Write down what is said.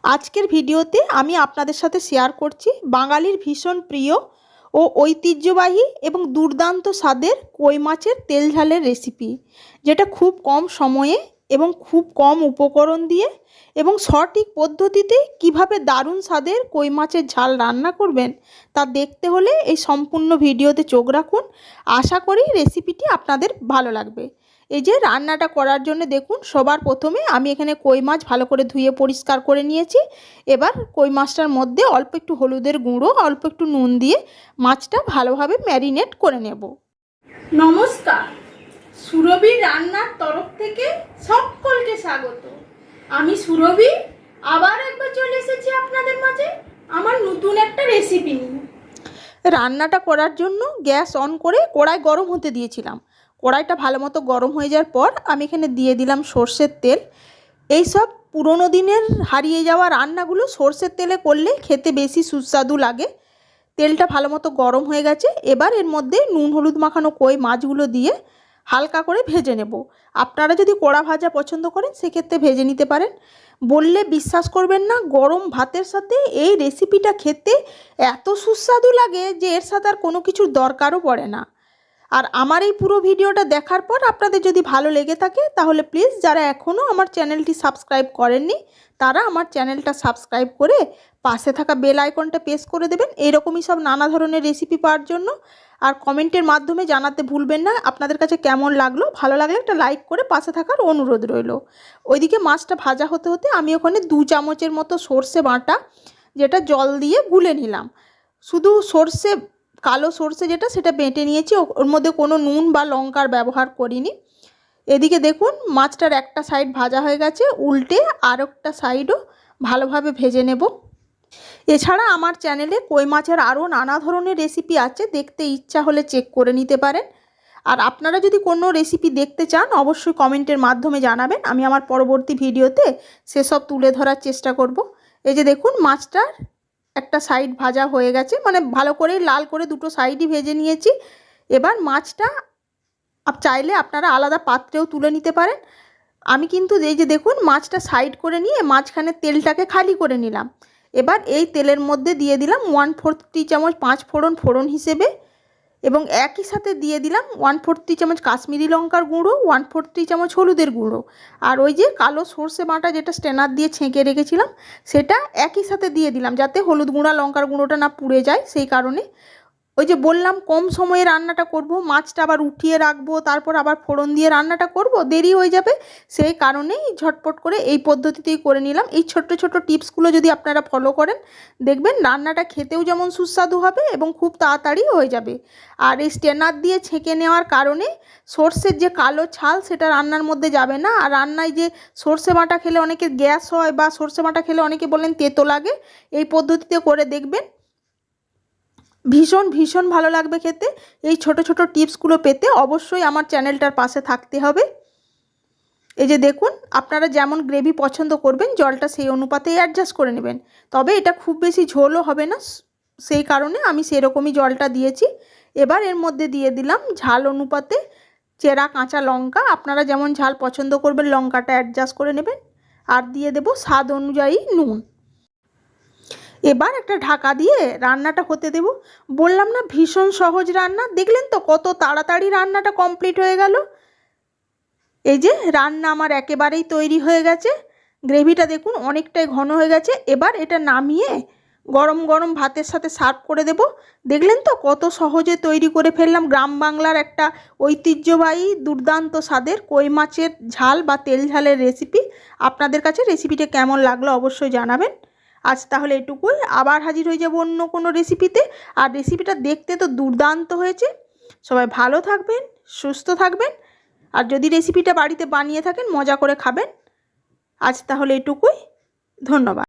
আজকের ভিডিওতে আমি আপনাদের সাথে শেয়ার করছি বাঙালির ভীষণ প্রিয় ও ঐতিহ্যবাহী এবং দুর্দান্ত স্বাদের কই মাছের তেল ঝালের রেসিপি, যেটা খুব কম সময়ে এবং খুব কম উপকরণ দিয়ে এবং সঠিক পদ্ধতিতে কিভাবে দারুণ স্বাদের কই মাছের ঝাল রান্না করবেন তা দেখতে হলে এই সম্পূর্ণ ভিডিওতে চোখ রাখুন। আশা করি রেসিপিটি আপনাদের ভালো লাগবে। এই যে রান্নাটা করার জন্য দেখুন, সবার প্রথমে আমি এখানে কই মাছ ভালো করে ধুয়ে পরিষ্কার করে নিয়েছি। এবার কই মাছটার মধ্যে অল্প একটু হলুদের গুঁড়ো, অল্প একটু নুন দিয়ে মাছটা ভালোভাবে ম্যারিনেট করে নেব। নমস্কার, সুরভি রান্নার তরফ থেকে সকলকে স্বাগত। আমি সুরভি আবার একবার চলে এসেছি আপনাদের মাঝে আমার নতুন একটা রেসিপি নিয়ে। রান্নাটা করার জন্য গ্যাস অন করে কড়াই গরম হতে দিয়েছিলাম। কড়াইটা ভালো মতো গরম হয়ে যাওয়ার পর আমি এখানে দিয়ে দিলাম সর্ষের তেল। এই সব পুরনো দিনের হারিয়ে যাওয়া রান্নাগুলো সর্ষের তেলে করলে খেতে বেশি সুস্বাদু লাগে। তেলটা ভালো মতো গরম হয়ে গেছে। এবার এর মধ্যে নুন হলুদ মাখানো কই মাছগুলো দিয়ে হালকা করে ভেজে নেব। আপনারা যদি কড়া ভাজা পছন্দ করেন সেক্ষেত্রে ভেজে নিতে পারেন। বললে বিশ্বাস করবেন না, গরম ভাতের সাথে এই রেসিপিটা খেতে এত সুস্বাদু লাগে যে এর সাথে আর কোনো কিছুর দরকারও পড়ে না। আর আমার এই পুরো ভিডিওটা দেখার পর আপনাদের যদি ভালো লেগে থাকে তাহলে প্লিজ যারা এখনও আমার চ্যানেলটি সাবস্ক্রাইব করেননি তারা আমার চ্যানেলটা সাবস্ক্রাইব করে পাশে থাকা বেল আইকনটা প্রেস করে দেবেন এইরকমই সব নানা ধরনের রেসিপি পাওয়ার জন্য। আর কমেন্টের মাধ্যমে জানাতে ভুলবেন না আপনাদের কাছে কেমন লাগলো। ভালো লাগলে একটা লাইক করে পাশে থাকার অনুরোধ রইল। ওইদিকে মাছটা ভাজা হতে হতে আমি ওখানে 2 চামচের মতো সর্ষে বাটা, যেটা জল দিয়ে গুলে নিলাম। শুধু সর্ষে, কালো সর্ষে যেটা, সেটা বেটে নিয়েছি, ওর মধ্যে কোনো নুন বা লঙ্কার ব্যবহার করিনি। এদিকে দেখুন মাছটার একটা সাইড ভাজা হয়ে গেছে, উল্টে আর একটা সাইডও ভালোভাবে ভেজে নেব। এছাড়া আমার চ্যানেলে কই মাছের আরও নানা ধরনের রেসিপি আছে, দেখতে ইচ্ছা হলে চেক করে নিতে পারেন। আর আপনারা যদি কোনো রেসিপি দেখতে চান অবশ্যই কমেন্টের মাধ্যমে জানাবেন, আমি আমার পরবর্তী ভিডিওতে সেসব তুলে ধরার চেষ্টা করব। এই যে দেখুন মাছটার একটা সাইড ভাজা হয়ে গেছে, মানে ভালো করে লাল করে দুটো সাইডই ভেজে নিয়েছি। এবার মাছটা চাইলে আপনারা আলাদা পাত্রেও তুলে নিতে পারেন। আমি কিন্তু এই যে দেখুন মাছটা সাইড করে নিয়ে মাঝখানে তেলটাকে খালি করে নিলাম। এবার এই তেলের মধ্যে দিয়ে দিলাম 1/4 টি চামচ 5 ফোড়ন ফোড়ন হিসেবে, এবং একই সাথে দিয়ে দিলাম 1/4 টি চামচ কাশ্মীরি লঙ্কার গুঁড়ো, 1/4 টি চামচ হলুদের গুঁড়ো, আর ওই যে কালো সর্ষে বাটা যেটা স্ট্রেনার দিয়ে ছেঁকে রেখেছিলাম সেটা একই সাথে দিয়ে দিলাম, যাতে হলুদ গুঁড়া লঙ্কার গুঁড়োটা না পুড়ে যায় সেই কারণে। ওই যে বললাম কম সময়ে রান্নাটা করব, মাছটা আবার উঠিয়ে রাখবো, তারপর আবার ফোড়ন দিয়ে রান্নাটা করব, দেরি হয়ে যাবে, সেই কারণেই ঝটপট করে এই পদ্ধতিতেই করে নিলাম। এই ছোট্ট ছোট্ট টিপসগুলো যদি আপনারা ফলো করেন দেখবেন রান্নাটা খেতেও যেমন সুস্বাদু হবে এবং খুব তাড়াতাড়ি হয়ে যাবে। আর এই স্ট্রেনার দিয়ে ছেঁকে নেওয়ার কারণে সর্ষের যে কালো ছাল সেটা রান্নার মধ্যে যাবে না। আর রান্নায় যে সর্ষে বাটা খেলে অনেকের গ্যাস হয় বা সর্ষে বাটা খেলে অনেকে বলেন তেতো লাগে, এই পদ্ধতিতে করে দেখবেন ভীষণ ভীষণ ভালো লাগবে খেতে। এই ছোট ছোট টিপসগুলো পেতে অবশ্যই আমার চ্যানেলটার পাশে থাকতে হবে। এই যে দেখুন আপনারা যেমন গ্রেভি পছন্দ করবেন জলটা সেই অনুপাতেই অ্যাডজাস্ট করে নেবেন, তবে এটা খুব বেশি ঝোলও হবে না, সেই কারণে আমি সেরকমই জলটা দিয়েছি। এবার এর মধ্যে দিয়ে দিলাম ঝাল অনুপাতে চেরা কাঁচা লঙ্কা, আপনারা যেমন ঝাল পছন্দ করবেন লঙ্কাটা অ্যাডজাস্ট করে নেবেন, আর দিয়ে দেব স্বাদ অনুযায়ী নুন। এবার একটা ঢাকা দিয়ে রান্নাটা হতে দেব। বললাম না ভীষণ সহজ রান্না, দেখলেন তো কত তাড়াতাড়ি রান্নাটা কমপ্লিট হয়ে গেল। এই যে রান্না আমার একেবারেই তৈরি হয়ে গেছে, গ্রেভিটা দেখুন অনেকটাই ঘন হয়ে গেছে। এবার এটা নামিয়ে গরম গরম ভাতের সাথে সার্ভ করে দেব। দেখলেন তো কত সহজে তৈরি করে ফেললাম গ্রাম বাংলার একটা ঐতিহ্যবাহী দুর্দান্ত স্বাদের কই মাছের ঝাল বা তেল ঝালের রেসিপি। আপনাদের কাছে রেসিপিটা কেমন লাগলো অবশ্যই জানাবেন। আজ তাহলে এটুকুই, আবার হাজির হয়ে যাব অন্য কোনো রেসিপিতে। আর রেসিপিটা দেখতে তো দুর্দান্ত হয়েছে। সবাই ভালো থাকবেন, সুস্থ থাকবেন, আর যদি রেসিপিটা বাড়িতে বানিয়ে থাকেন মজা করে খাবেন। আজ তাহলে এটুকুই, ধন্যবাদ।